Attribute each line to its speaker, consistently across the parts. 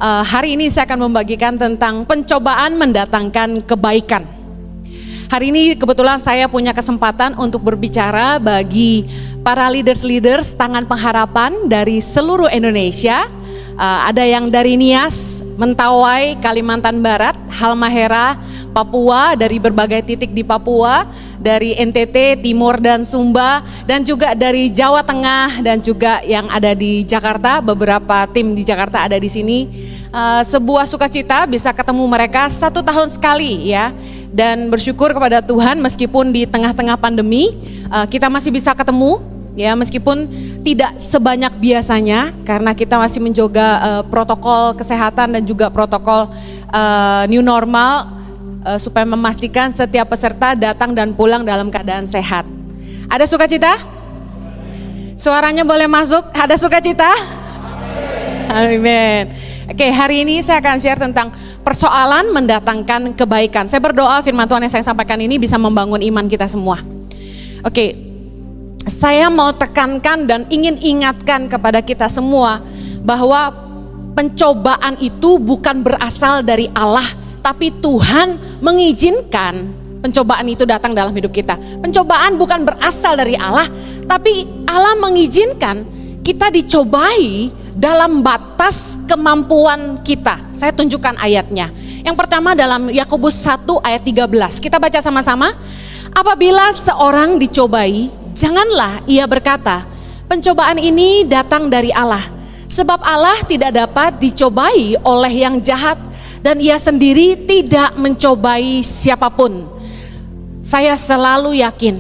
Speaker 1: Hari ini saya akan membagikan tentang pencobaan mendatangkan kebaikan. Hari ini kebetulan saya punya kesempatan untuk berbicara bagi para leaders Tangan Pengharapan dari seluruh Indonesia. Ada yang dari Nias, Mentawai, Kalimantan Barat, Halmahera, Papua, dari berbagai titik di Papua, dari NTT, Timur dan Sumba, dan juga dari Jawa Tengah dan juga yang ada di Jakarta. Beberapa tim di Jakarta ada di sini. Sebuah sukacita bisa ketemu mereka 1 tahun sekali ya. Dan bersyukur kepada Tuhan meskipun di tengah-tengah pandemi kita masih bisa ketemu ya, meskipun tidak sebanyak biasanya karena kita masih menjaga protokol kesehatan dan juga protokol new normal supaya memastikan setiap peserta datang dan pulang dalam keadaan sehat. Ada sukacita? Suaranya boleh masuk? Ada sukacita? Amin. Oke, hari ini saya akan share tentang persoalan mendatangkan kebaikan. Saya berdoa firman Tuhan yang saya sampaikan ini bisa membangun iman kita semua. Oke, saya mau tekankan dan ingin ingatkan kepada kita semua bahwa pencobaan itu bukan berasal dari Allah, tapi Tuhan mengizinkan pencobaan itu datang dalam hidup kita. Pencobaan bukan berasal dari Allah, tapi Allah mengizinkan kita dicobai dalam batas kemampuan kita. Saya tunjukkan ayatnya. Yang pertama dalam Yakobus 1 ayat 13. Kita baca sama-sama. Apabila seorang dicobai, janganlah ia berkata, pencobaan ini datang dari Allah. Sebab Allah tidak dapat dicobai oleh yang jahat, dan ia sendiri tidak mencobai siapapun. Saya selalu yakin,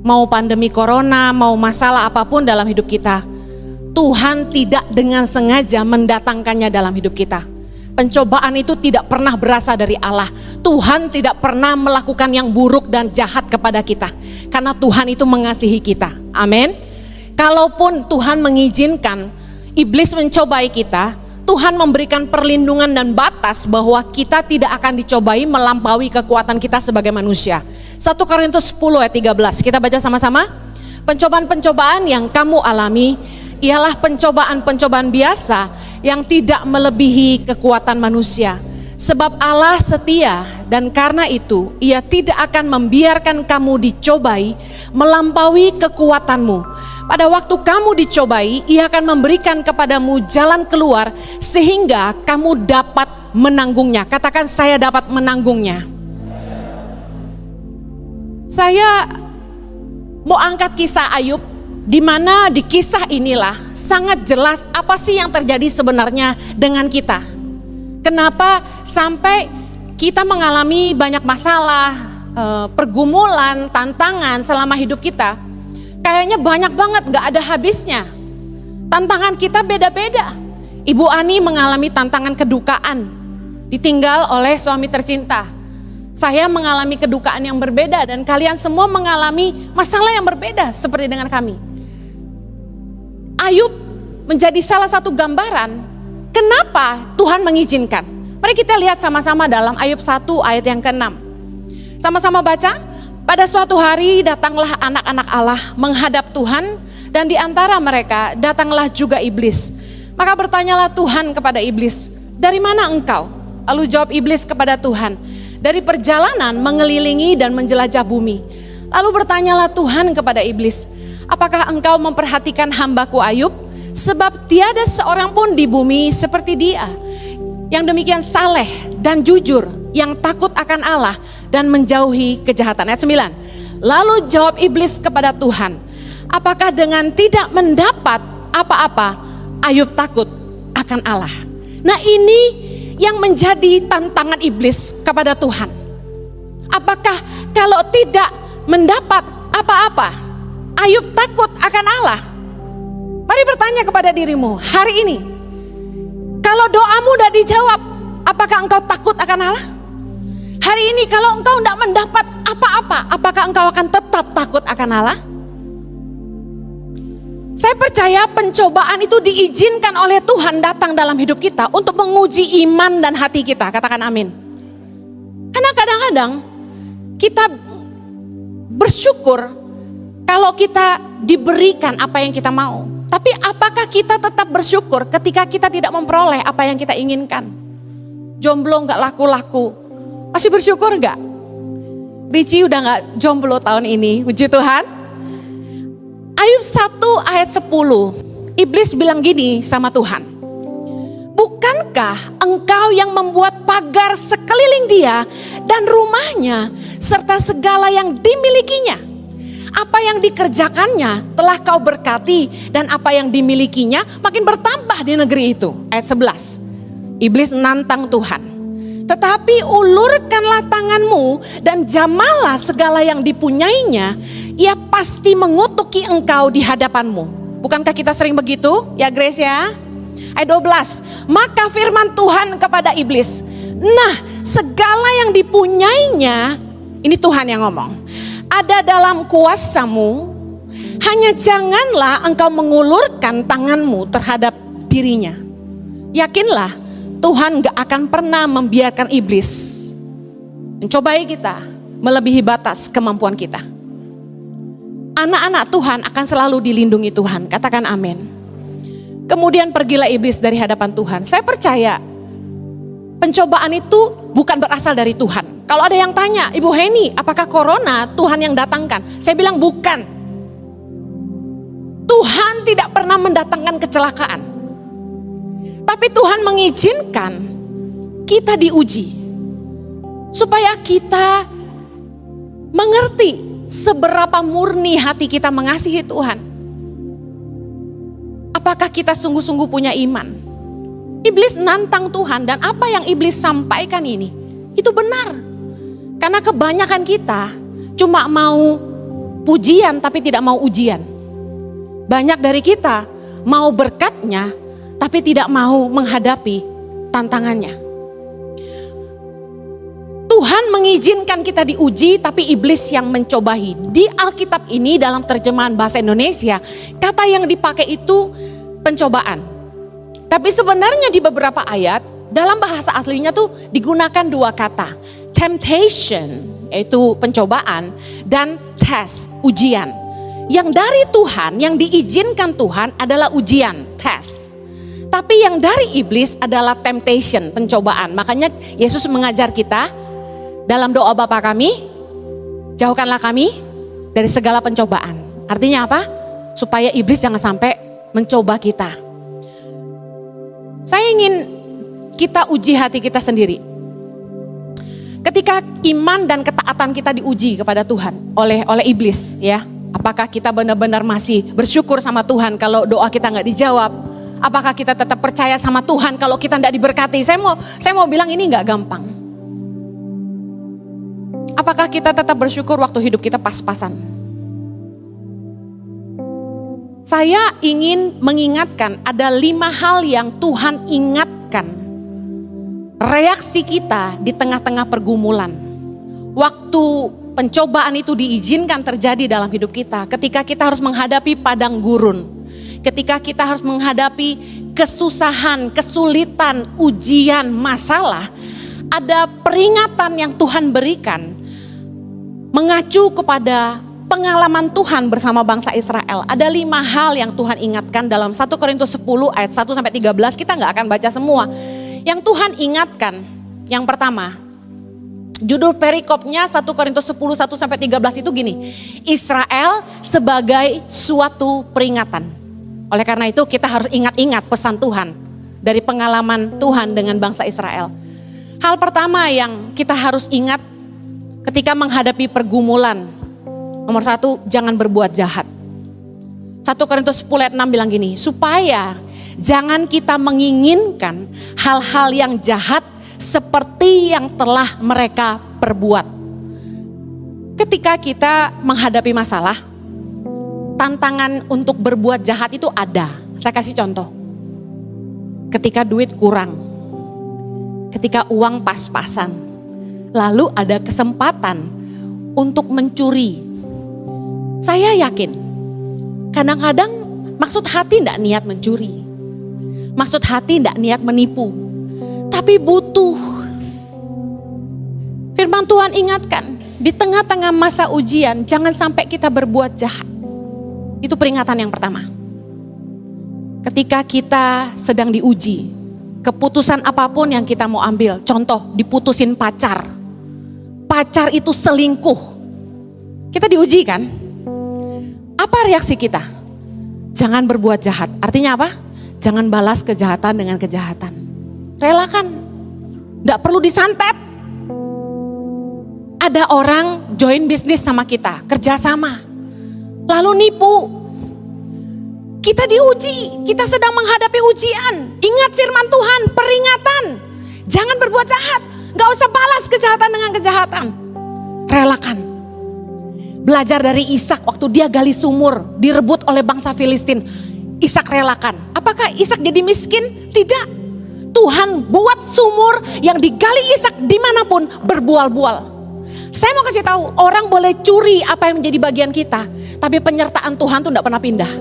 Speaker 1: mau pandemi corona, mau masalah apapun dalam hidup kita, Tuhan tidak dengan sengaja mendatangkannya dalam hidup kita. Pencobaan itu tidak pernah berasal dari Allah. Tuhan tidak pernah melakukan yang buruk dan jahat kepada kita, karena Tuhan itu mengasihi kita. Amin. Kalaupun Tuhan mengizinkan iblis mencobai kita, Tuhan memberikan perlindungan dan batas bahwa kita tidak akan dicobai melampaui kekuatan kita sebagai manusia. 1 Korintus 10 ayat 13. Kita baca sama-sama. Pencobaan-pencobaan yang kamu alami ialah pencobaan-pencobaan biasa yang tidak melebihi kekuatan manusia. Sebab Allah setia, dan karena itu Ia tidak akan membiarkan kamu dicobai melampaui kekuatanmu. Pada waktu kamu dicobai, Ia akan memberikan kepadamu jalan keluar sehingga kamu dapat menanggungnya. Katakan, saya dapat menanggungnya. Saya mau angkat kisah Ayub, di mana di kisah inilah sangat jelas apa sih yang terjadi sebenarnya dengan kita. Kenapa sampai kita mengalami banyak masalah, pergumulan, tantangan selama hidup kita. Kayaknya banyak banget, gak ada habisnya. Tantangan kita beda-beda. Ibu Ani mengalami tantangan kedukaan, ditinggal oleh suami tercinta. Saya mengalami kedukaan yang berbeda, dan kalian semua mengalami masalah yang berbeda seperti dengan kami. Ayub menjadi salah satu gambaran kenapa Tuhan mengizinkan. Mari kita lihat sama-sama dalam Ayub 1 ayat yang ke-6. Sama-sama baca. Pada suatu hari datanglah anak-anak Allah menghadap Tuhan, dan di antara mereka datanglah juga iblis. Maka bertanyalah Tuhan kepada iblis, dari mana engkau? Lalu jawab iblis kepada Tuhan, dari perjalanan mengelilingi dan menjelajah bumi. Lalu bertanyalah Tuhan kepada iblis, apakah engkau memperhatikan hambaku Ayub? Sebab tiada seorang pun di bumi seperti dia, yang demikian saleh dan jujur, yang takut akan Allah dan menjauhi kejahatan. Ayat 9. Lalu jawab iblis kepada Tuhan, apakah dengan tidak mendapat apa-apa Ayub takut akan Allah? Nah, ini yang menjadi tantangan iblis kepada Tuhan. Apakah kalau tidak mendapat apa-apa Ayub takut akan Allah? Mari bertanya kepada dirimu hari ini, kalau doamu tidak dijawab, apakah engkau takut akan Allah? Hari ini kalau engkau tidak mendapat apa-apa, apakah engkau akan tetap takut akan Allah? Saya percaya pencobaan itu diizinkan oleh Tuhan datang dalam hidup kita untuk menguji iman dan hati kita. Katakan amin. Karena kadang-kadang kita bersyukur kalau kita diberikan apa yang kita mau. Tapi apakah kita tetap bersyukur ketika kita tidak memperoleh apa yang kita inginkan? Jomblo gak laku-laku, masih bersyukur gak? Richie udah gak jomblo tahun ini, puji Tuhan. Ayub 1 ayat 10, iblis bilang gini sama Tuhan. Bukankah engkau yang membuat pagar sekeliling dia dan rumahnya serta segala yang dimilikinya? Apa yang dikerjakannya telah kau berkati dan apa yang dimilikinya makin bertambah di negeri itu. Ayat 11, iblis nantang Tuhan. Tetapi ulurkanlah tanganmu dan jamalah segala yang dipunyainya, ia pasti mengutuki engkau di hadapanmu. Bukankah kita sering begitu ya Grace ya? Ayat 12, maka firman Tuhan kepada iblis, nah segala yang dipunyainya, ini Tuhan yang ngomong, ada dalam kuasamu, hanya janganlah engkau mengulurkan tanganmu terhadap dirinya. Yakinlah Tuhan gak akan pernah membiarkan iblis mencobai kita melebihi batas kemampuan kita. Anak-anak Tuhan akan selalu dilindungi Tuhan, katakan amin. Kemudian pergilah iblis dari hadapan Tuhan. Saya percaya pencobaan itu bukan berasal dari Tuhan. Kalau ada yang tanya, Ibu Heni, apakah corona Tuhan yang datangkan? Saya bilang bukan. Tuhan tidak pernah mendatangkan kecelakaan. Tapi Tuhan mengizinkan kita diuji. Supaya kita mengerti seberapa murni hati kita mengasihi Tuhan. Apakah kita sungguh-sungguh punya iman? Iblis nantang Tuhan dan apa yang iblis sampaikan ini, itu benar. Karena kebanyakan kita cuma mau pujian tapi tidak mau ujian. Banyak dari kita mau berkatnya tapi tidak mau menghadapi tantangannya. Tuhan mengizinkan kita diuji tapi iblis yang mencobai. Di Alkitab ini dalam terjemahan bahasa Indonesia, kata yang dipakai itu pencobaan. Tapi sebenarnya di beberapa ayat dalam bahasa aslinya tuh digunakan dua kata. Temptation, yaitu pencobaan, dan test, ujian. Yang dari Tuhan, yang diizinkan Tuhan adalah ujian, test. Tapi yang dari iblis adalah temptation, pencobaan. Makanya Yesus mengajar kita dalam doa Bapa kami, jauhkanlah kami dari segala pencobaan. Artinya apa? Supaya iblis jangan sampai mencoba kita. Saya ingin kita uji hati kita sendiri. Ketika iman dan ketaatan kita diuji kepada Tuhan oleh iblis, ya, apakah kita benar-benar masih bersyukur sama Tuhan kalau doa kita nggak dijawab? Apakah kita tetap percaya sama Tuhan kalau kita nggak diberkati? Saya mau bilang ini nggak gampang. Apakah kita tetap bersyukur waktu hidup kita pas-pasan? Saya ingin mengingatkan ada 5 hal yang Tuhan ingatkan. Reaksi kita di tengah-tengah pergumulan. Waktu pencobaan itu diizinkan terjadi dalam hidup kita. Ketika kita harus menghadapi padang gurun. Ketika kita harus menghadapi kesusahan, kesulitan, ujian, masalah. Ada peringatan yang Tuhan berikan. Mengacu kepada pengalaman Tuhan bersama bangsa Israel. Ada 5 hal yang Tuhan ingatkan dalam 1 Korintus 10 ayat 1-13. Kita gak akan baca semua. Yang Tuhan ingatkan, yang pertama, judul perikopnya 1 Korintus 10 1-13 itu gini. Israel sebagai suatu peringatan. Oleh karena itu kita harus ingat-ingat pesan Tuhan dari pengalaman Tuhan dengan bangsa Israel. Hal pertama yang kita harus ingat ketika menghadapi pergumulan, nomor 1, jangan berbuat jahat. 1 Korintus 10 ayat 6 bilang gini, supaya jangan kita menginginkan hal-hal yang jahat seperti yang telah mereka perbuat. Ketika kita menghadapi masalah, tantangan untuk berbuat jahat itu ada. Saya kasih contoh. Ketika duit kurang, ketika uang pas-pasan, lalu ada kesempatan untuk mencuri. Saya yakin, kadang-kadang maksud hati tidak niat mencuri. Maksud hati tidak niat menipu. Tapi butuh. Firman Tuhan ingatkan, di tengah-tengah masa ujian, jangan sampai kita berbuat jahat. Itu peringatan yang pertama. Ketika kita sedang diuji, keputusan apapun yang kita mau ambil, contoh diputusin pacar. Pacar itu selingkuh. Kita diuji kan? Apa reaksi kita? Jangan berbuat jahat. Artinya apa? Jangan balas kejahatan dengan kejahatan. Relakan. Tidak perlu disantet. Ada orang join bisnis sama kita, kerjasama. Lalu nipu. Kita diuji, kita sedang menghadapi ujian. Ingat firman Tuhan, peringatan. Jangan berbuat jahat. Gak usah balas kejahatan dengan kejahatan. Relakan. Belajar dari Ishak waktu dia gali sumur, direbut oleh bangsa Filistin. Ishak relakan. Apakah Ishak jadi miskin? Tidak. Tuhan buat sumur yang digali Ishak dimanapun berbual-bual. Saya mau kasih tahu, orang boleh curi apa yang menjadi bagian kita, tapi penyertaan Tuhan tuh tidak pernah pindah.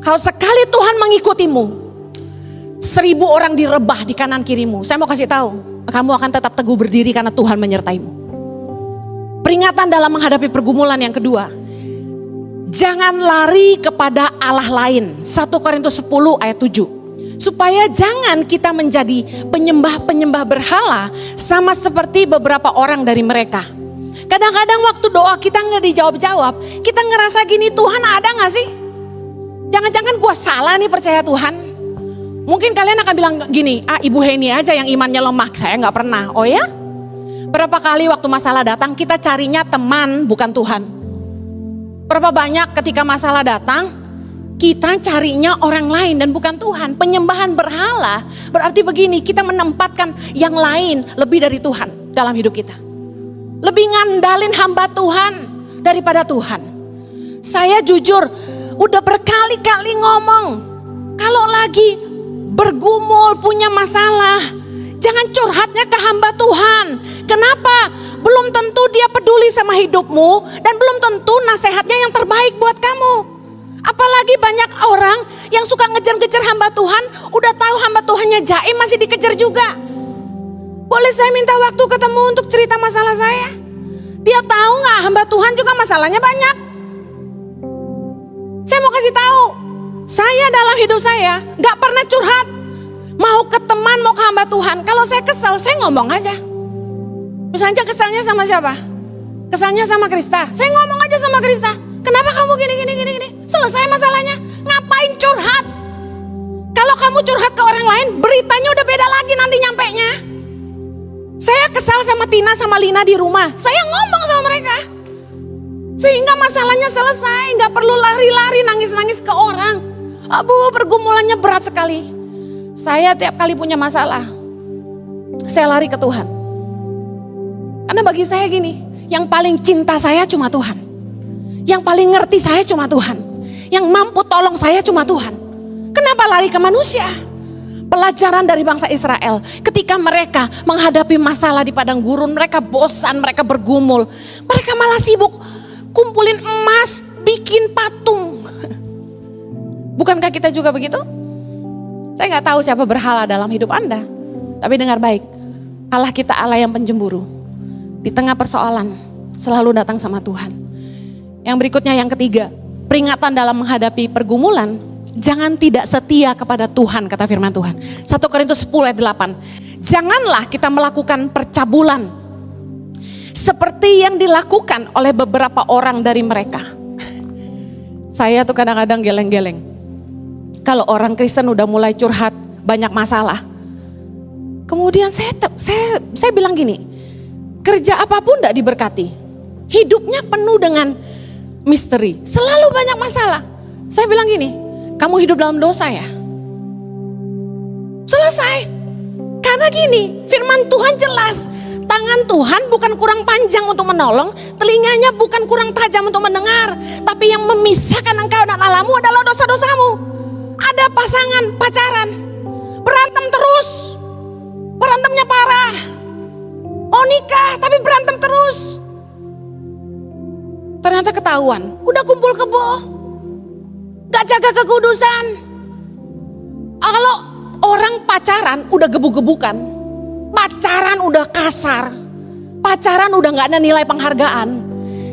Speaker 1: Kalau sekali Tuhan mengikutimu, 1000 orang direbah di kanan kirimu, saya mau kasih tahu, kamu akan tetap teguh berdiri karena Tuhan menyertaimu. Peringatan dalam menghadapi pergumulan yang kedua, jangan lari kepada Allah lain. 1 Korintus 10 ayat 7. Supaya jangan kita menjadi penyembah-penyembah berhala sama seperti beberapa orang dari mereka. Kadang-kadang waktu doa kita nggak dijawab-jawab, kita ngerasa gini, Tuhan ada nggak sih? Jangan-jangan gue salah nih percaya Tuhan. Mungkin kalian akan bilang gini, Ibu Heni aja yang imannya lemah, saya nggak pernah. Oh ya? Berapa kali waktu masalah datang kita carinya teman bukan Tuhan. Berapa banyak ketika masalah datang kita carinya orang lain dan bukan Tuhan. Penyembahan berhala berarti begini, kita menempatkan yang lain lebih dari Tuhan dalam hidup kita. Lebih ngandalin hamba Tuhan daripada Tuhan. Saya jujur udah berkali-kali ngomong, kalau lagi bergumul punya masalah, jangan curhatnya ke hamba Tuhan. Kenapa? Belum tentu dia peduli sama hidupmu dan belum tentu nasihatnya yang terbaik buat kamu. Apalagi banyak orang yang suka ngejar-ngejar hamba Tuhan, udah tahu hamba Tuhannya jaim masih dikejar juga. Boleh saya minta waktu ketemu untuk cerita masalah saya? Dia tahu nggak hamba Tuhan juga masalahnya banyak. Saya mau kasih tahu, saya dalam hidup saya nggak pernah curhat. Mau ke teman, mau ke hamba Tuhan. Kalau saya kesel, saya ngomong aja. Misalnya kesalnya sama siapa? Kesalnya sama Krista. Saya ngomong aja sama Krista. Kenapa kamu gini. Selesai masalahnya. Ngapain curhat? Kalau kamu curhat ke orang lain, beritanya udah beda lagi nanti nyampenya. Saya kesal sama Tina sama Lina di rumah. Saya ngomong sama mereka. Sehingga masalahnya selesai. Gak perlu lari-lari nangis-nangis ke orang. Pergumulannya berat sekali. Saya tiap kali punya masalah, saya lari ke Tuhan. Karena bagi saya gini, yang paling cinta saya cuma Tuhan. Yang paling ngerti saya cuma Tuhan. Yang mampu tolong saya cuma Tuhan. Kenapa lari ke manusia? Pelajaran dari bangsa Israel, ketika mereka menghadapi masalah di padang gurun, mereka bosan, mereka bergumul. Mereka malah sibuk kumpulin emas, bikin patung. Bukankah kita juga begitu? Saya gak tahu siapa berhala dalam hidup Anda. Tapi dengar baik, Allah kita Allah yang penjemburu. Di tengah persoalan, selalu datang sama Tuhan. Yang berikutnya yang ketiga, peringatan dalam menghadapi pergumulan, jangan tidak setia kepada Tuhan, kata firman Tuhan. 1 Korintus 10 ayat 8. Janganlah kita melakukan percabulan seperti yang dilakukan oleh beberapa orang dari mereka. Saya tuh kadang-kadang geleng-geleng. Kalau orang Kristen udah mulai curhat banyak masalah, kemudian saya bilang gini, kerja apapun tidak diberkati, hidupnya penuh dengan misteri, selalu banyak masalah. Saya bilang gini, kamu hidup dalam dosa ya? Selesai. Karena gini, firman Tuhan jelas, tangan Tuhan bukan kurang panjang untuk menolong, telinganya bukan kurang tajam untuk mendengar, tapi yang memisahkan engkau dan Allahmu adalah dosa-dosamu. Ada pasangan pacaran, berantem terus, berantemnya parah. Mau nikah tapi berantem terus. Ternyata ketahuan, udah kumpul kebo, gak jaga kekudusan. Kalau orang pacaran udah gebuk-gebukan, pacaran udah kasar, pacaran udah gak ada nilai penghargaan,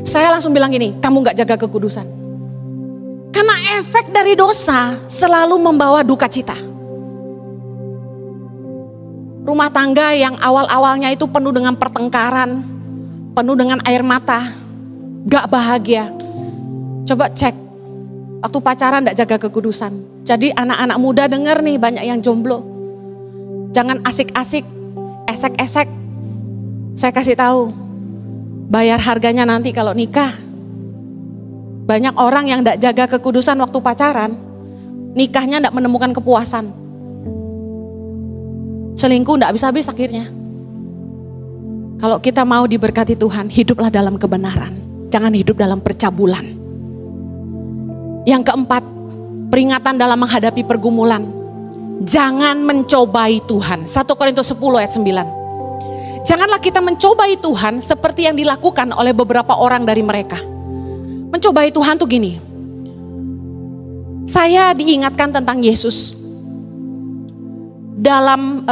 Speaker 1: saya langsung bilang gini, kamu gak jaga kekudusan. Karena efek dari dosa selalu membawa duka cita. Rumah tangga yang awal-awalnya itu penuh dengan pertengkaran, penuh dengan air mata, gak bahagia. Coba cek, waktu pacaran gak jaga kekudusan. Jadi anak-anak muda denger nih, banyak yang jomblo. Jangan asik-asik, esek-esek. Saya kasih tahu, bayar harganya nanti kalau nikah. Banyak orang yang gak jaga kekudusan waktu pacaran, nikahnya gak menemukan kepuasan. Selingkuh gak habis-habis akhirnya. Kalau kita mau diberkati Tuhan, hiduplah dalam kebenaran. Jangan hidup dalam percabulan. Yang keempat, peringatan dalam menghadapi pergumulan. Jangan mencobai Tuhan. 1 Korintus 10 ayat 9. Janganlah kita mencobai Tuhan seperti yang dilakukan oleh beberapa orang dari mereka. Mencobai Tuhan tuh gini. Saya diingatkan tentang Yesus. Dalam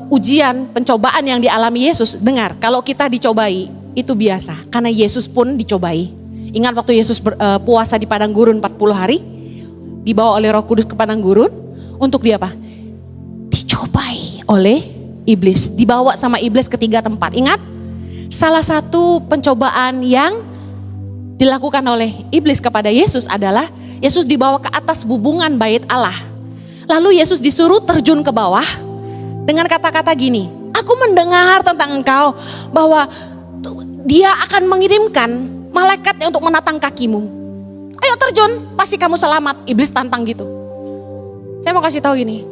Speaker 1: ujian, pencobaan yang dialami Yesus, dengar, kalau kita dicobai, itu biasa. Karena Yesus pun dicobai. Ingat waktu Yesus puasa di padang gurun 40 hari, dibawa oleh Roh Kudus ke padang gurun, untuk dia apa? Dicobai oleh iblis, dibawa sama iblis ke 3 tempat. Ingat, salah satu pencobaan yang dilakukan oleh iblis kepada Yesus adalah Yesus dibawa ke atas bubungan bait Allah. Lalu Yesus disuruh terjun ke bawah dengan kata-kata gini, aku mendengar tentang engkau bahwa dia akan mengirimkan malaikatnya untuk menatang kakimu. Ayo terjun, pasti kamu selamat. Iblis tantang gitu. Saya mau kasih tahu gini,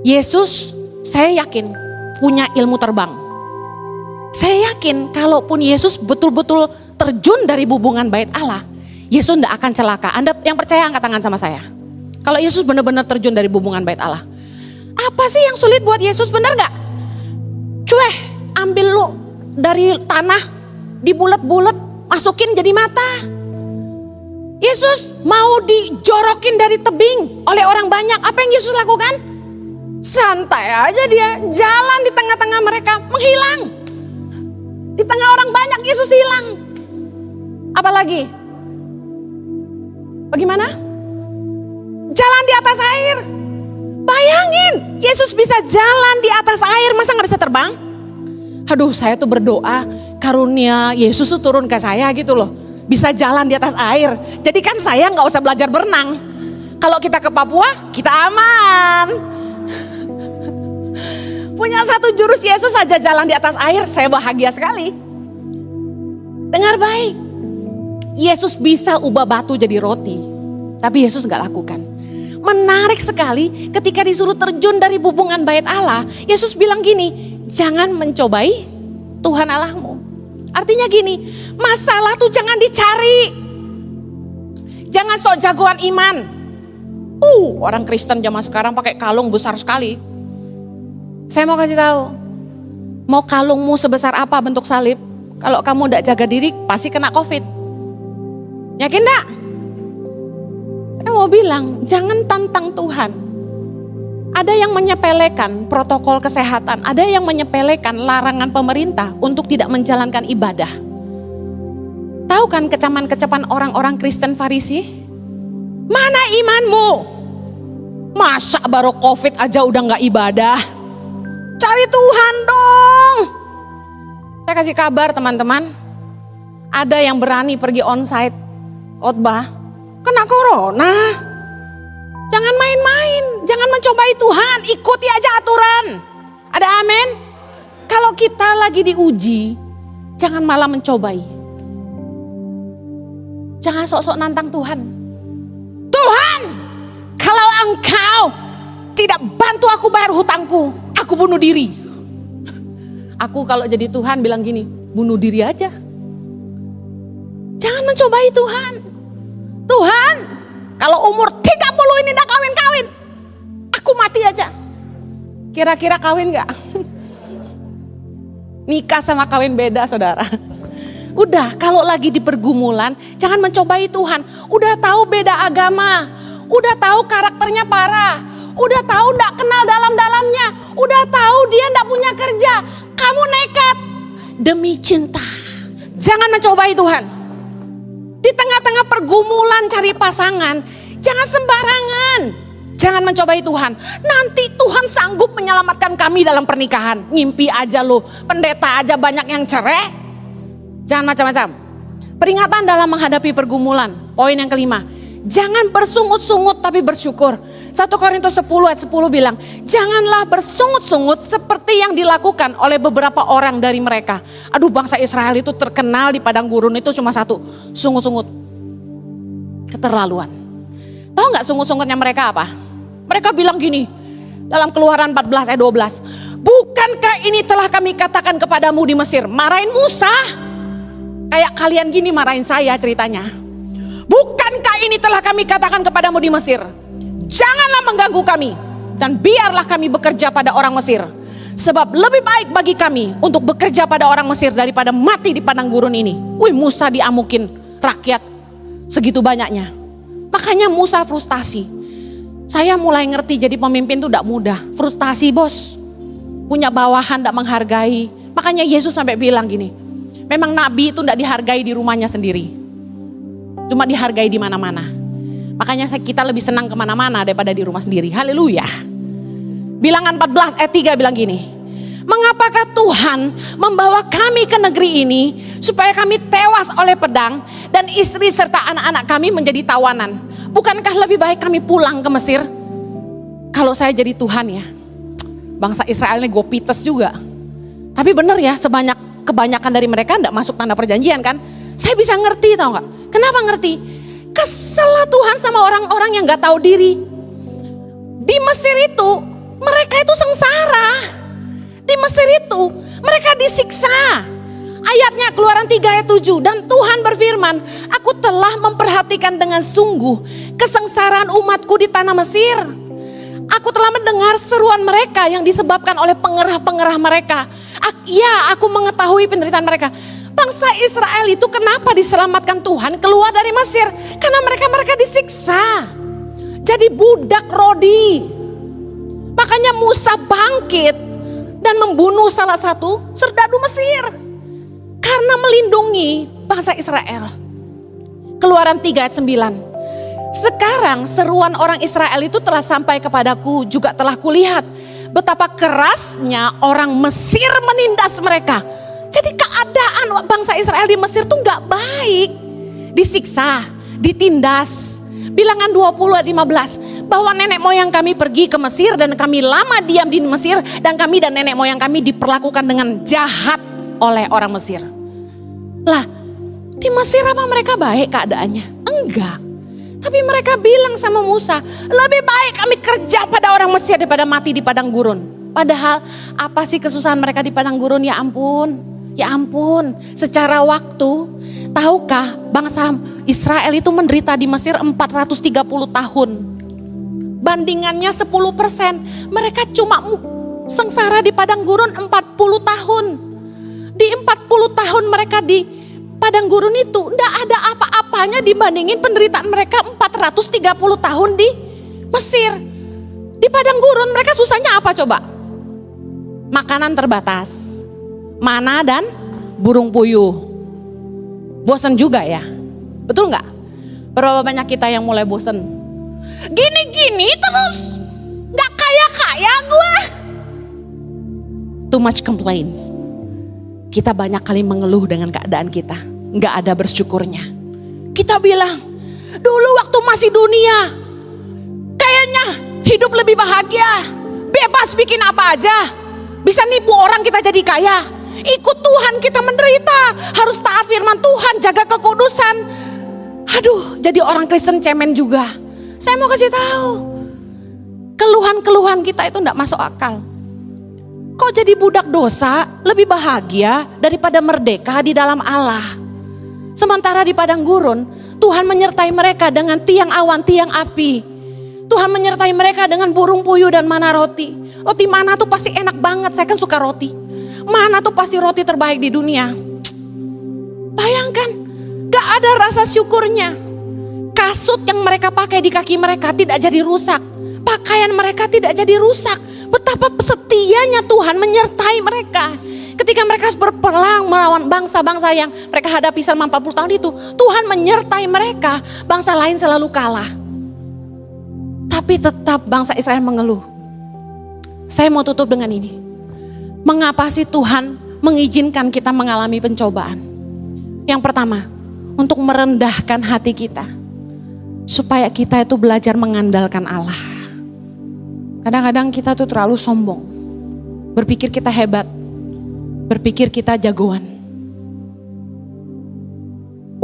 Speaker 1: Yesus saya yakin punya ilmu terbang. Saya yakin kalaupun Yesus betul-betul terjun dari bubungan bait Allah, Yesus tidak akan celaka. Anda yang percaya angkat tangan sama saya. Kalau Yesus benar-benar terjun dari bubungan bait Allah. Apa sih yang sulit buat Yesus, benar gak? Cueh, ambil lu dari tanah, dibulet-bulet, masukin jadi mata. Yesus mau dijorokin dari tebing oleh orang banyak. Apa yang Yesus lakukan? Santai aja dia, jalan di tengah-tengah mereka, menghilang. Di tengah orang banyak Yesus hilang. Apalagi? Bagaimana? Jalan di atas air. Bayangin, Yesus bisa jalan di atas air, masa gak bisa terbang? Aduh, saya tuh berdoa karunia Yesus tuh turun ke saya gitu loh. Bisa jalan di atas air. Jadi kan saya gak usah belajar berenang. Kalau kita ke Papua, kita aman. Punya satu jurus Yesus saja jalan di atas air, saya bahagia sekali. Dengar baik, Yesus bisa ubah batu jadi roti, tapi Yesus gak lakukan. Menarik sekali ketika disuruh terjun dari bubungan bait Allah, Yesus bilang gini, jangan mencobai Tuhan Allahmu. Artinya gini, masalah tuh jangan dicari. Jangan sok jagoan iman. Orang Kristen zaman sekarang pakai kalung besar sekali. Saya mau kasih tahu, mau kalungmu sebesar apa bentuk salib, kalau kamu tidak jaga diri pasti kena COVID. Yakin enggak? Saya mau bilang, jangan tantang Tuhan. Ada yang menyepelekan protokol kesehatan, ada yang menyepelekan larangan pemerintah untuk tidak menjalankan ibadah. Tahu kan kecaman-kecaman orang-orang Kristen Farisi? Mana imanmu? Masa baru COVID aja udah gak ibadah? Cari Tuhan dong. Saya kasih kabar teman-teman, ada yang berani pergi onsite khotbah, kena corona. Jangan main-main, jangan mencobai Tuhan, ikuti aja aturan. Ada amin? Kalau kita lagi diuji, jangan malah mencobai. Jangan sok-sok nantang Tuhan. Tuhan, kalau engkau tidak bantu aku bayar hutangku, aku bunuh diri. Aku kalau jadi Tuhan bilang gini, bunuh diri aja. Jangan mencobai Tuhan. Tuhan, kalau umur 30 ini udah kawin-kawin, aku mati aja. Kira-kira kawin gak? Nikah sama kawin beda saudara. Udah, kalau lagi di pergumulan, jangan mencobai Tuhan. Udah tahu beda agama, udah tahu karakternya parah, udah tahu gak kenal dalam-dalamnya, udah tahu dia gak punya kerja. Kamu nekat demi cinta. Jangan mencobai Tuhan. Di tengah-tengah namanya pergumulan cari pasangan, jangan sembarangan. Jangan mencobai Tuhan. Nanti Tuhan sanggup menyelamatkan kami dalam pernikahan. Ngimpi aja lo, pendeta aja banyak yang cerai. Jangan macam-macam. Peringatan dalam menghadapi pergumulan. Poin yang kelima, jangan bersungut-sungut tapi bersyukur. 1 Korintus 10 ayat 10 bilang, janganlah bersungut-sungut seperti yang dilakukan oleh beberapa orang dari mereka. Aduh, bangsa Israel itu terkenal di padang gurun itu cuma satu, sungut-sungut. Keterlaluan. Tahu nggak sungut-sungutnya mereka apa? Mereka bilang gini, dalam Keluaran 14 ayat 12. Bukankah ini telah kami katakan kepadamu di Mesir? Marahin Musa. Kayak kalian gini marahin saya ceritanya. Bukankah ini telah kami katakan kepadamu di Mesir? Janganlah mengganggu kami. Dan biarlah kami bekerja pada orang Mesir. Sebab lebih baik bagi kami untuk bekerja pada orang Mesir daripada mati di padang gurun ini. Wih, Musa diamukin rakyat segitu banyaknya. Makanya Musa frustasi. Saya mulai ngerti jadi pemimpin itu tidak mudah. Frustasi bos. Punya bawahan tidak menghargai. Makanya Yesus sampai bilang gini. Memang nabi itu tidak dihargai di rumahnya sendiri. Cuma dihargai di mana-mana. Makanya kita lebih senang kemana-mana daripada di rumah sendiri. Haleluya. Bilangan 14 ayat 3 bilang gini. Mengapakah Tuhan membawa kami ke negeri ini supaya kami tewas oleh pedang dan istri serta anak-anak kami menjadi tawanan? Bukankah lebih baik kami pulang ke Mesir? Kalau saya jadi Tuhan ya, bangsa Israel ini gue pites juga. Tapi benar ya, kebanyakan dari mereka tidak masuk tanah perjanjian kan? Saya bisa ngerti, tau gak? Kenapa ngerti? Kesel lah Tuhan sama orang-orang yang gak tahu diri. Di Mesir itu mereka itu sengsara. Di Mesir itu mereka disiksa. Ayatnya Keluaran 3 ayat 7. Dan Tuhan berfirman, aku telah memperhatikan dengan sungguh kesengsaraan umatku di tanah Mesir. Aku telah mendengar seruan mereka yang disebabkan oleh pengerah-pengerah mereka. Ya, aku mengetahui penderitaan mereka. Bangsa Israel itu kenapa diselamatkan Tuhan keluar dari Mesir? Karena mereka disiksa. Jadi budak rodi. Makanya Musa bangkit dan membunuh salah satu serdadu Mesir. Karena melindungi bangsa Israel. Keluaran 3 ayat 9. Sekarang seruan orang Israel itu telah sampai kepadaku, juga telah kulihat betapa kerasnya orang Mesir menindas mereka. Jadi keadaan bangsa Israel di Mesir tuh gak baik. Disiksa, ditindas. Bilangan 20 ayat 15. Bahwa nenek moyang kami pergi ke Mesir dan kami lama diam di Mesir. Dan kami dan nenek moyang kami diperlakukan dengan jahat oleh orang Mesir. Lah, di Mesir apa mereka baik keadaannya? Enggak. Tapi mereka bilang sama Musa, lebih baik kami kerja pada orang Mesir daripada mati di padang gurun. Padahal apa sih kesusahan mereka di padang gurun? Ya ampun, ya ampun. Secara waktu, tahukah bangsa Israel itu menderita di Mesir 430 tahun. Bandingannya 10%. Mereka cuma sengsara di padang gurun 40 tahun. Di 40 tahun mereka di padang gurun itu tidak ada apa-apanya dibandingin penderitaan mereka 430 tahun di Mesir. Di padang gurun mereka susahnya apa coba? Makanan terbatas, mana dan burung puyuh. Bosan juga ya, betul nggak? Berapa banyak kita yang mulai bosan? Gini-gini terus, nggak kaya-kaya gue. Too much complaints. Kita banyak kali mengeluh dengan keadaan kita. Nggak ada bersyukurnya. Kita bilang, dulu waktu masih dunia, kayaknya hidup lebih bahagia. Bebas bikin apa aja. Bisa nipu orang kita jadi kaya. Ikut Tuhan kita menderita. Harus taat firman Tuhan, jaga kekudusan. Aduh, jadi orang Kristen cemen juga. Saya mau kasih tahu. Keluhan-keluhan kita itu nggak masuk akal. Kok jadi budak dosa lebih bahagia daripada merdeka di dalam Allah? Sementara di padang gurun, Tuhan menyertai mereka dengan tiang awan, tiang api. Tuhan menyertai mereka dengan burung puyuh dan mana roti. Roti mana tuh pasti enak banget, saya kan suka roti. Mana tuh pasti roti terbaik di dunia. Bayangkan, gak ada rasa syukurnya. Kasut yang mereka pakai di kaki mereka tidak jadi rusak. Pakaian mereka tidak jadi rusak. Betapa setianya Tuhan menyertai mereka. Ketika mereka harus berperang melawan bangsa-bangsa yang mereka hadapi selama 40 tahun itu, Tuhan menyertai mereka. Bangsa lain selalu kalah. Tapi tetap bangsa Israel mengeluh. Saya mau tutup dengan ini. Mengapa sih Tuhan mengizinkan kita mengalami pencobaan? Yang pertama, untuk merendahkan hati kita. Supaya kita itu belajar mengandalkan Allah. Kadang-kadang kita tuh terlalu sombong. Berpikir kita hebat. Berpikir kita jagoan.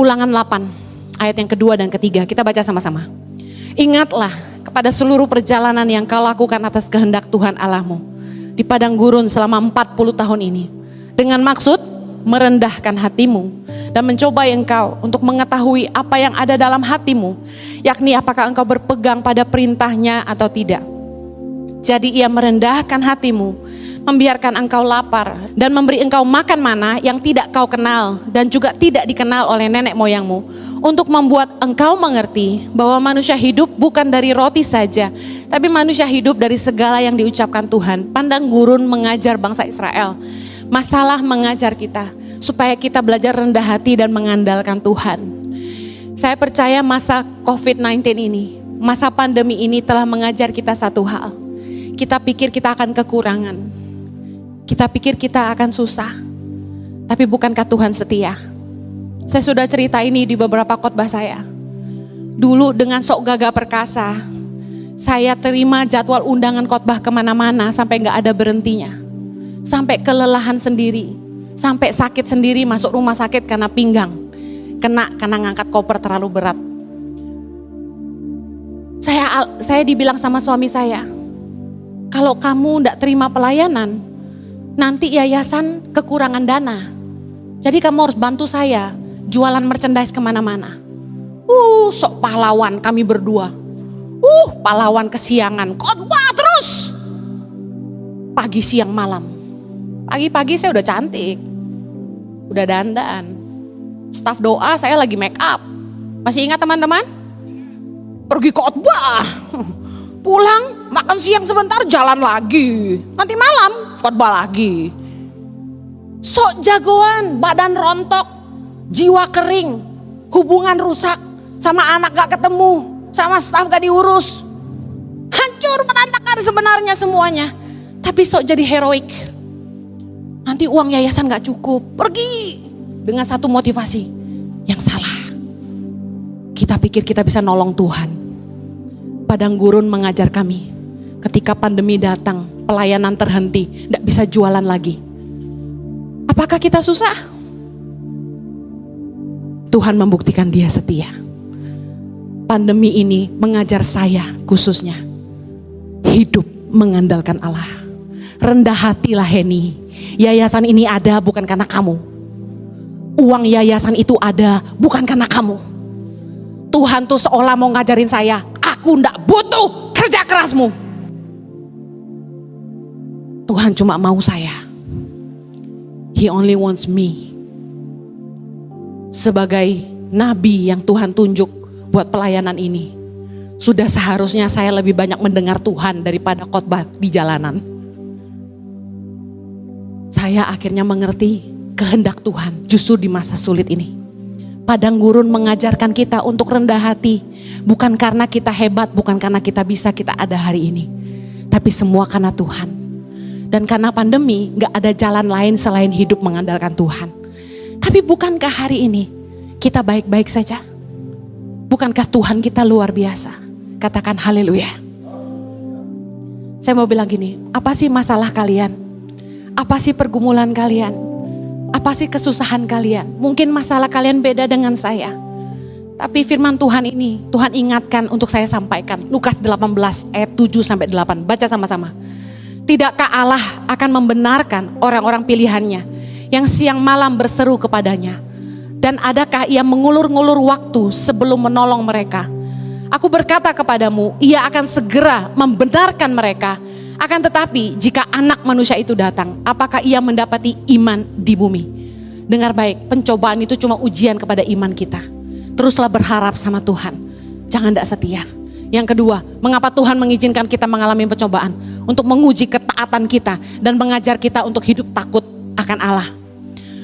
Speaker 1: Ulangan 8, ayat yang kedua dan ketiga. Kita baca sama-sama. Ingatlah kepada seluruh perjalanan yang kau lakukan atas kehendak Tuhan Allahmu. Di padang gurun selama 40 tahun ini. Dengan maksud merendahkan hatimu. Dan mencobai engkau untuk mengetahui apa yang ada dalam hatimu. Yakni apakah engkau berpegang pada perintahnya atau tidak. Jadi ia merendahkan hatimu, membiarkan engkau lapar dan memberi engkau makan mana yang tidak kau kenal dan juga tidak dikenal oleh nenek moyangmu, untuk membuat engkau mengerti bahwa manusia hidup bukan dari roti saja, tapi manusia hidup dari segala yang diucapkan Tuhan. Padang gurun mengajar bangsa Israel. Masalah mengajar kita supaya kita belajar rendah hati dan mengandalkan Tuhan. Saya percaya masa COVID-19 ini, masa pandemi ini telah mengajar kita satu hal. Kita pikir kita akan kekurangan. Kita pikir kita akan susah. Tapi bukankah Tuhan setia? Saya sudah cerita ini di beberapa khotbah saya. Dulu dengan sok gagah perkasa, saya terima jadwal undangan khotbah kemana-mana sampai gak ada berhentinya. Sampai kelelahan sendiri. Sampai sakit sendiri, masuk rumah sakit karena pinggang. Kena karena ngangkat koper terlalu berat. Saya dibilang sama suami saya, kalau kamu tidak terima pelayanan, nanti yayasan kekurangan dana. Jadi kamu harus bantu saya jualan merchandise kemana-mana. Sok pahlawan kami berdua. Pahlawan kesiangan, khotbah terus. Pagi siang malam. Pagi-pagi saya udah cantik. Udah dandan. Staf doa saya lagi make up. Masih ingat teman-teman? Pergi khotbah. Pulang, makan siang sebentar, jalan lagi. Nanti malam, khotbah lagi. Sok jagoan, badan rontok, jiwa kering, hubungan rusak, sama anak gak ketemu, sama staf gak diurus. Hancur berantakan sebenarnya semuanya. Tapi sok jadi heroik. Nanti uang yayasan gak cukup, pergi. Dengan satu motivasi, yang salah. Kita pikir kita bisa nolong Tuhan. Padang gurun mengajar kami, ketika pandemi datang, pelayanan terhenti, tidak bisa jualan lagi. Apakah kita susah? Tuhan membuktikan Dia setia. Pandemi ini mengajar saya khususnya, hidup mengandalkan Allah. Rendah hatilah Heni, yayasan ini ada bukan karena kamu. Uang yayasan itu ada bukan karena kamu. Tuhan tuh seolah mau ngajarin saya, aku ndak butuh kerja kerasmu. Tuhan cuma mau saya. He only wants me. Sebagai nabi yang Tuhan tunjuk buat pelayanan ini, sudah seharusnya saya lebih banyak mendengar Tuhan daripada khotbah di jalanan. Saya akhirnya mengerti kehendak Tuhan justru di masa sulit ini. Padang gurun mengajarkan kita untuk rendah hati. Bukan karena kita hebat, bukan karena kita bisa kita ada hari ini. Tapi semua karena Tuhan. Dan karena pandemi gak ada jalan lain selain hidup mengandalkan Tuhan. Tapi bukankah hari ini kita baik-baik saja? Bukankah Tuhan kita luar biasa? Katakan haleluya. Saya mau bilang gini, apa sih masalah kalian? Apa sih pergumulan kalian? Apa sih kesusahan kalian? Mungkin masalah kalian beda dengan saya. Tapi firman Tuhan ini, Tuhan ingatkan untuk saya sampaikan. Lukas 18 ayat 7-8. Baca sama-sama. Tidakkah Allah akan membenarkan orang-orang pilihannya yang siang malam berseru kepadanya? Dan adakah ia mengulur-ngulur waktu sebelum menolong mereka? Aku berkata kepadamu, ia akan segera membenarkan mereka. Akan tetapi jika anak manusia itu datang, apakah ia mendapati iman di bumi? Dengar baik, pencobaan itu cuma ujian kepada iman kita. Teruslah berharap sama Tuhan, jangan tidak setia. Yang kedua, mengapa Tuhan mengizinkan kita mengalami pencobaan? Untuk menguji ketaatan kita dan mengajar kita untuk hidup takut akan Allah.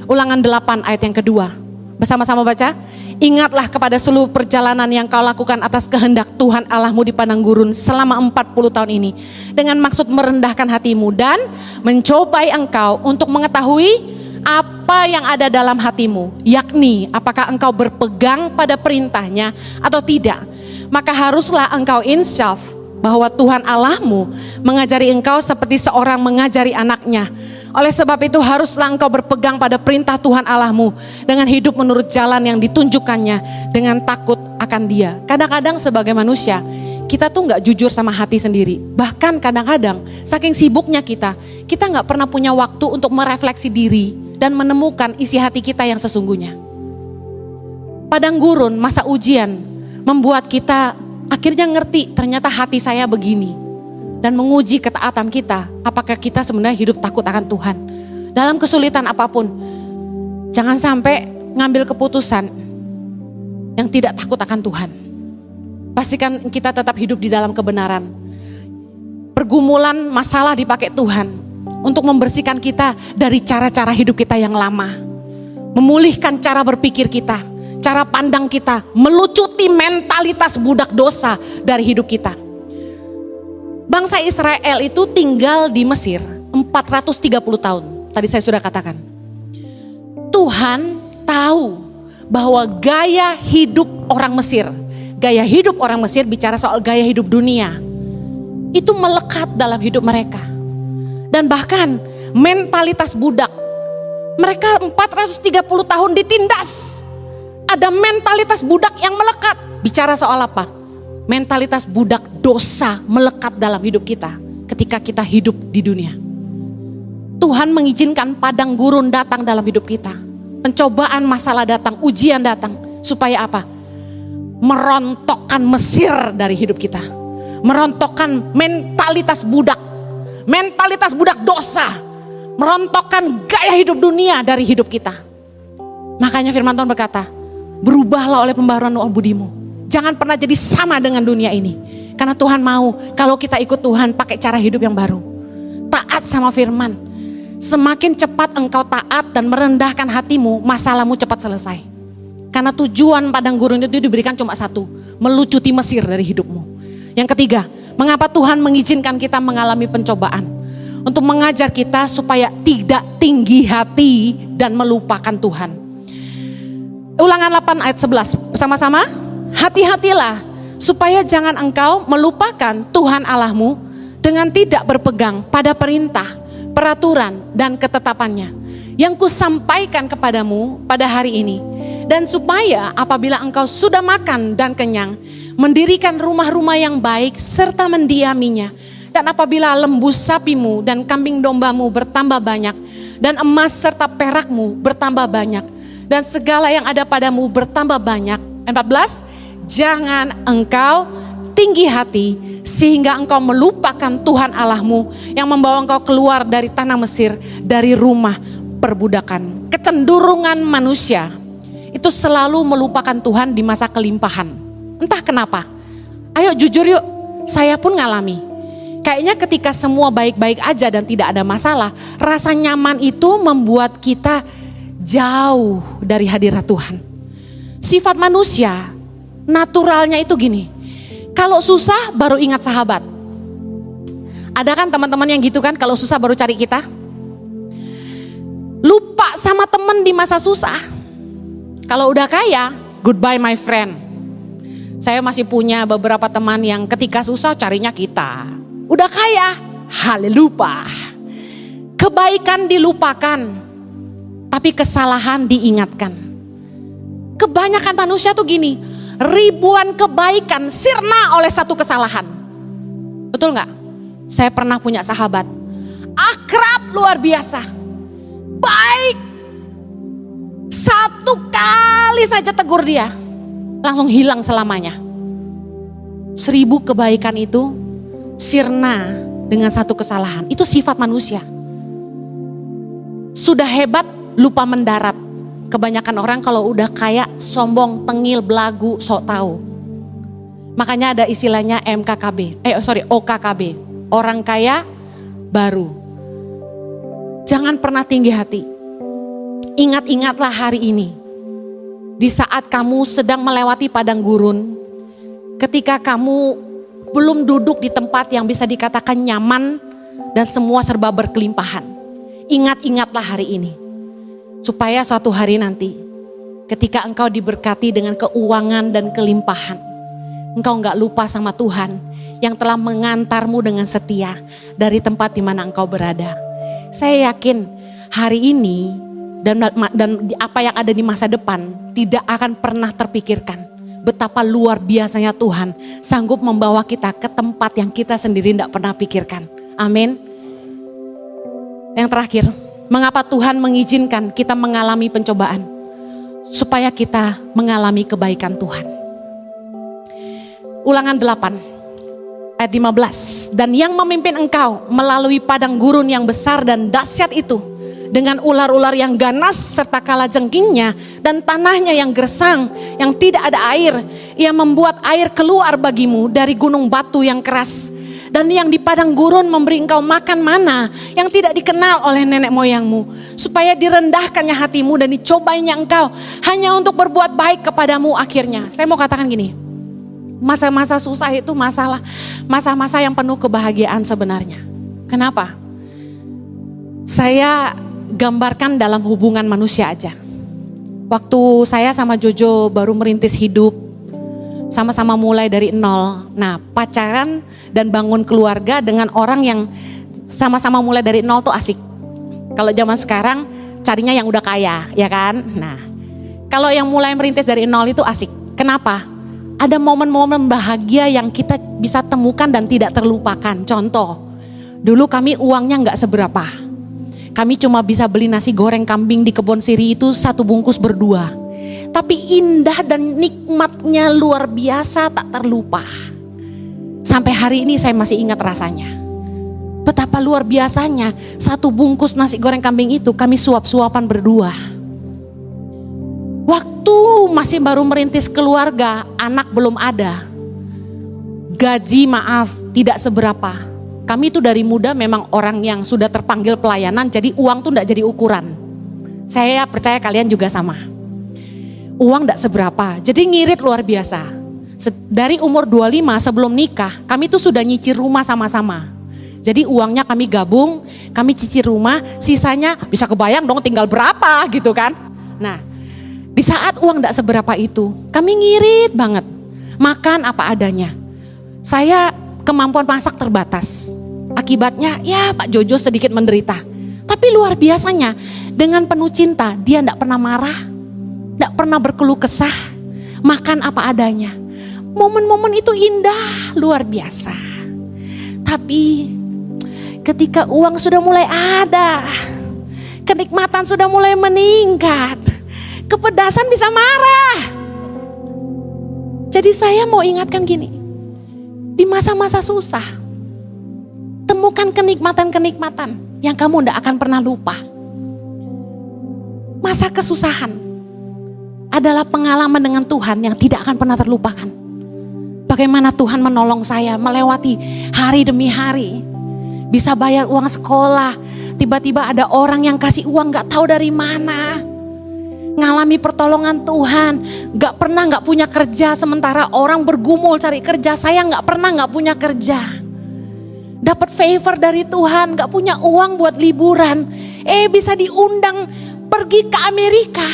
Speaker 1: Ulangan 8 ayat yang kedua. Bersama-sama baca. Ingatlah kepada seluruh perjalanan yang kau lakukan atas kehendak Tuhan Allahmu di padang gurun selama 40 tahun ini. Dengan maksud merendahkan hatimu dan mencobai engkau untuk mengetahui apa yang ada dalam hatimu. Yakni apakah engkau berpegang pada perintahnya atau tidak. Maka haruslah engkau insyaf bahwa Tuhan Allahmu mengajari engkau seperti seorang mengajari anaknya. Oleh sebab itu haruslah engkau berpegang pada perintah Tuhan Allahmu dengan hidup menurut jalan yang ditunjukkannya dengan takut akan Dia. Kadang-kadang sebagai manusia kita tuh gak jujur sama hati sendiri. Bahkan kadang-kadang saking sibuknya kita gak pernah punya waktu untuk merefleksi diri dan menemukan isi hati kita yang sesungguhnya. Padang gurun, masa ujian membuat kita akhirnya ngerti ternyata hati saya begini. Dan menguji ketaatan kita, apakah kita sebenarnya hidup takut akan Tuhan. Dalam kesulitan apapun, jangan sampai ngambil keputusan yang tidak takut akan Tuhan. Pastikan kita tetap hidup di dalam kebenaran. Pergumulan masalah dipakai Tuhan untuk membersihkan kita dari cara-cara hidup kita yang lama. Memulihkan cara berpikir kita, cara pandang kita, melucuti mentalitas budak dosa dari hidup kita. Bangsa Israel itu tinggal di Mesir 430 tahun. Tadi saya sudah katakan. Tuhan tahu bahwa gaya hidup orang Mesir, gaya hidup orang Mesir bicara soal gaya hidup dunia, itu melekat dalam hidup mereka. Dan bahkan mentalitas budak, mereka 430 tahun ditindas. Ada mentalitas budak yang melekat. Bicara soal apa? Mentalitas budak dosa melekat dalam hidup kita ketika kita hidup di dunia. Tuhan mengizinkan padang gurun datang dalam hidup kita. Pencobaan masalah datang, ujian datang. Supaya apa? Merontokkan Mesir dari hidup kita. Merontokkan mentalitas budak dosa. Merontokkan gaya hidup dunia dari hidup kita. Makanya firman Tuhan berkata, berubahlah oleh pembaharuan budimu. Jangan pernah jadi sama dengan dunia ini. Karena Tuhan mau kalau kita ikut Tuhan pakai cara hidup yang baru. Taat sama firman. Semakin cepat engkau taat dan merendahkan hatimu, masalahmu cepat selesai. Karena tujuan padang gurun itu diberikan cuma satu. Melucuti Mesir dari hidupmu. Yang ketiga, mengapa Tuhan mengizinkan kita mengalami pencobaan? Untuk mengajar kita supaya tidak tinggi hati dan melupakan Tuhan. Ulangan 8 ayat 11 bersama-sama. Hati-hatilah supaya jangan engkau melupakan Tuhan Allahmu dengan tidak berpegang pada perintah, peraturan dan ketetapannya yang kusampaikan kepadamu pada hari ini. Dan supaya apabila engkau sudah makan dan kenyang, mendirikan rumah-rumah yang baik serta mendiaminya. Dan apabila lembu sapimu dan kambing dombamu bertambah banyak, dan emas serta perakmu bertambah banyak, dan segala yang ada padamu bertambah banyak. 14, jangan engkau tinggi hati sehingga engkau melupakan Tuhan Allahmu yang membawa engkau keluar dari tanah Mesir, dari rumah perbudakan. Kecenderungan manusia itu selalu melupakan Tuhan di masa kelimpahan. Entah kenapa. Ayo jujur yuk, saya pun ngalami. Kayaknya ketika semua baik-baik aja dan tidak ada masalah, rasa nyaman itu membuat kita jauh dari hadirat Tuhan. Sifat manusia naturalnya itu gini, kalau susah baru ingat sahabat. Ada kan teman-teman yang gitu kan, kalau susah baru cari kita. Lupa sama teman di masa susah. Kalau udah kaya, goodbye my friend. Saya masih punya beberapa teman yang ketika susah carinya kita. Udah kaya, haleluya. Kebaikan dilupakan, tapi kesalahan diingatkan. Kebanyakan manusia tuh gini, ribuan kebaikan sirna oleh satu kesalahan. Betul gak? Saya pernah punya sahabat, akrab luar biasa, baik. Satu kali saja tegur dia, langsung hilang selamanya. 1000 kebaikan itu sirna dengan satu kesalahan. Itu sifat manusia. Sudah hebat, lupa mendarat. Kebanyakan orang kalau udah kaya, sombong, tengil, belagu, sok tahu. Makanya ada istilahnya OKKB. Orang kaya baru. Jangan pernah tinggi hati. Ingat-ingatlah hari ini. Di saat kamu sedang melewati padang gurun, ketika kamu belum duduk di tempat yang bisa dikatakan nyaman dan semua serba berkelimpahan. Ingat-ingatlah hari ini. Supaya suatu hari nanti, ketika engkau diberkati dengan keuangan dan kelimpahan, engkau gak lupa sama Tuhan yang telah mengantarmu dengan setia dari tempat di mana engkau berada. Saya yakin hari ini dan apa yang ada di masa depan tidak akan pernah terpikirkan betapa luar biasanya Tuhan sanggup membawa kita ke tempat yang kita sendiri tidak pernah pikirkan. Amin. Yang terakhir, mengapa Tuhan mengizinkan kita mengalami pencobaan? Supaya kita mengalami kebaikan Tuhan. Ulangan 8 ayat 15. Dan yang memimpin engkau melalui padang gurun yang besar dan dahsyat itu, dengan ular-ular yang ganas serta kalajengkingnya dan tanahnya yang gersang yang tidak ada air. Ia membuat air keluar bagimu dari gunung batu yang keras. Dan yang di padang gurun memberi engkau makan mana yang tidak dikenal oleh nenek moyangmu. Supaya direndahkannya hatimu dan dicobainya engkau hanya untuk berbuat baik kepadamu akhirnya. Saya mau katakan gini, masa-masa susah itu masa-masa yang penuh kebahagiaan sebenarnya. Kenapa? Saya gambarkan dalam hubungan manusia aja. Waktu saya sama Jojo baru merintis hidup, sama-sama mulai dari nol. Nah, pacaran dan bangun keluarga dengan orang yang sama-sama mulai dari nol tuh asik. Kalau zaman sekarang carinya yang udah kaya, ya kan? Nah, kalau yang mulai merintis dari nol itu asik. Kenapa? Ada momen-momen bahagia yang kita bisa temukan dan tidak terlupakan. Contoh, dulu kami uangnya nggak seberapa. Kami cuma bisa beli nasi goreng kambing di kebun siri itu 1 bungkus berdua. Tapi indah dan nikmatnya luar biasa, tak terlupa. Sampai hari ini saya masih ingat rasanya. Betapa luar biasanya 1 bungkus nasi goreng kambing itu kami suap-suapan berdua. Waktu masih baru merintis keluarga, anak belum ada. Gaji maaf tidak seberapa. Kami itu dari muda memang orang yang sudah terpanggil pelayanan, jadi uang tuh enggak jadi ukuran. Saya percaya kalian juga sama. Uang enggak seberapa, jadi ngirit luar biasa. Dari umur 25 sebelum nikah, kami tuh sudah nyicil rumah sama-sama. Jadi uangnya kami gabung, kami cicil rumah, sisanya bisa kebayang dong tinggal berapa gitu kan. Nah, di saat uang enggak seberapa itu, kami ngirit banget. Makan apa adanya. Saya kemampuan masak terbatas. Akibatnya ya Pak Jojo sedikit menderita. Tapi luar biasanya dengan penuh cinta dia tidak pernah marah, tidak pernah berkeluh kesah, makan apa adanya. Momen-momen itu indah luar biasa. Tapi ketika uang sudah mulai ada, kenikmatan sudah mulai meningkat, kepedasan bisa marah. Jadi saya mau ingatkan gini, di masa-masa susah, temukan kenikmatan-kenikmatan yang kamu tidak akan pernah lupa. Masa kesusahan adalah pengalaman dengan Tuhan yang tidak akan pernah terlupakan. Bagaimana Tuhan menolong saya melewati hari demi hari. Bisa bayar uang sekolah, tiba-tiba ada orang yang kasih uang gak tahu dari mana. Ngalami pertolongan Tuhan, gak pernah gak punya kerja, sementara orang bergumul cari kerja, saya gak pernah gak punya kerja. Dapat favor dari Tuhan, gak punya uang buat liburan, bisa diundang pergi ke Amerika,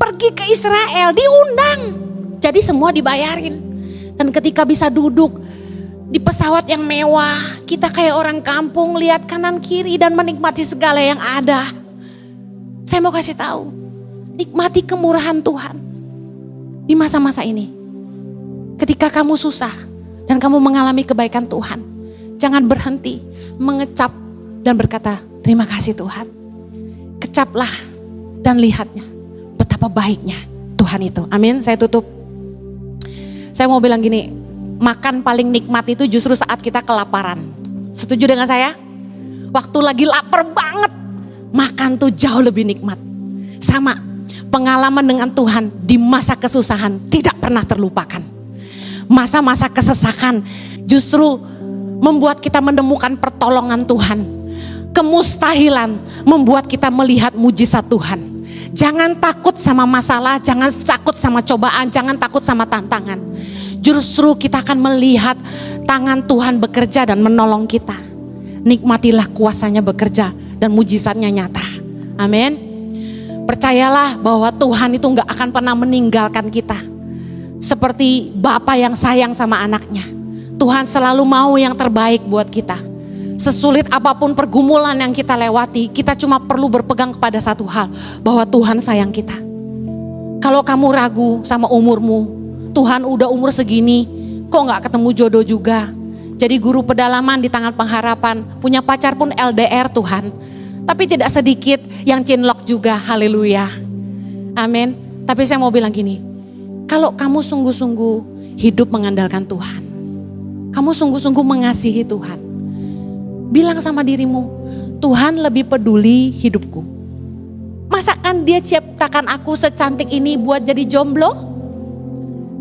Speaker 1: pergi ke Israel, diundang. Jadi semua dibayarin. Dan ketika bisa duduk di pesawat yang mewah, kita kayak orang kampung lihat kanan kiri dan menikmati segala yang ada. Saya mau kasih tahu, nikmati kemurahan Tuhan di masa-masa ini. Ketika kamu susah dan kamu mengalami kebaikan Tuhan, jangan berhenti mengecap dan berkata, terima kasih Tuhan. Kecaplah dan lihatnya betapa baiknya Tuhan itu. Amin, saya tutup. Saya mau bilang gini, makan paling nikmat itu justru saat kita kelaparan. Setuju dengan saya? Waktu lagi lapar banget, makan tuh jauh lebih nikmat. Sama, pengalaman dengan Tuhan di masa kesusahan tidak pernah terlupakan. Masa-masa kesesakan justru membuat kita menemukan pertolongan Tuhan. kemustahilan membuat kita melihat mujizat Tuhan. Jangan takut sama masalah, jangan takut sama cobaan, jangan takut sama tantangan. Justru kita akan melihat tangan Tuhan bekerja dan menolong kita. Nikmatilah kuasanya bekerja dan mujizatnya nyata. Amin. Percayalah bahwa Tuhan itu gak akan pernah meninggalkan kita. Seperti Bapa yang sayang sama anaknya. Tuhan selalu mau yang terbaik buat kita. Sesulit apapun pergumulan yang kita lewati, kita cuma perlu berpegang kepada satu hal, bahwa Tuhan sayang kita. Kalau kamu ragu sama umurmu, Tuhan udah umur segini, kok gak ketemu jodoh juga. Jadi guru pedalaman di tangan pengharapan, punya pacar pun LDR Tuhan. Tapi tidak sedikit yang cinlok juga, haleluya. Amin. Tapi saya mau bilang gini, kalau kamu sungguh-sungguh hidup mengandalkan Tuhan, kamu sungguh-sungguh mengasihi Tuhan, bilang sama dirimu, Tuhan lebih peduli hidupku. Masakan dia ciptakan aku secantik ini buat jadi jomblo?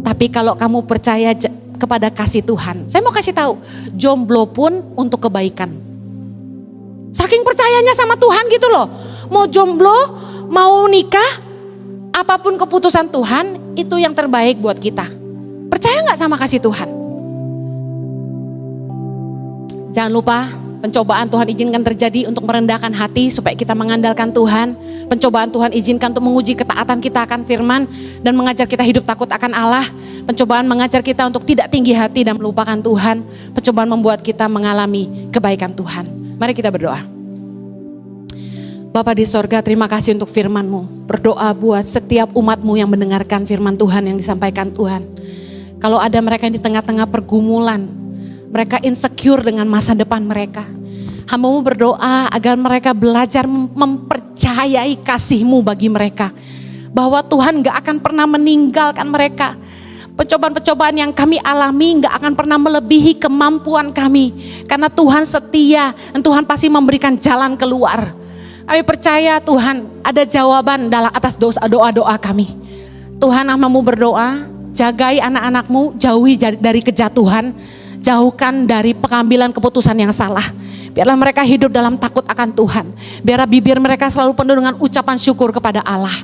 Speaker 1: Tapi kalau kamu percaya kepada kasih Tuhan, saya mau kasih tahu, jomblo pun untuk kebaikan. Saking percayanya sama Tuhan gitu loh. Mau jomblo, mau nikah, apapun keputusan Tuhan, itu yang terbaik buat kita. Percaya gak sama kasih Tuhan? Jangan lupa, pencobaan Tuhan izinkan terjadi untuk merendahkan hati supaya kita mengandalkan Tuhan. Pencobaan Tuhan izinkan untuk menguji ketaatan kita akan firman dan mengajar kita hidup takut akan Allah. Pencobaan mengajar kita untuk tidak tinggi hati dan melupakan Tuhan. Pencobaan membuat kita mengalami kebaikan Tuhan. Mari kita berdoa. Bapa di sorga, terima kasih untuk firman-Mu. Berdoa buat setiap umat-Mu yang mendengarkan firman Tuhan yang disampaikan Tuhan. Kalau ada mereka yang di tengah-tengah pergumulan, mereka insecure dengan masa depan mereka, hamba-Mu berdoa agar mereka belajar mempercayai kasih-Mu bagi mereka. Bahwa Tuhan gak akan pernah meninggalkan mereka. Pencobaan-pencobaan yang kami alami gak akan pernah melebihi kemampuan kami. Karena Tuhan setia dan Tuhan pasti memberikan jalan keluar. Kami percaya Tuhan ada jawaban dalam atas doa-doa kami. Tuhan, hamba-Mu berdoa, jagai anak-anak-Mu, jauhi dari kejatuhan. Jauhkan dari pengambilan keputusan yang salah. Biarlah mereka hidup dalam takut akan Tuhan. Biarlah bibir mereka selalu penuh dengan ucapan syukur kepada Allah.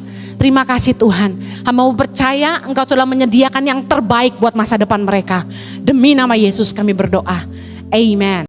Speaker 1: Terima kasih Tuhan. Hamba-Mu percaya Engkau telah menyediakan yang terbaik buat masa depan mereka. Demi nama Yesus kami berdoa. Amen.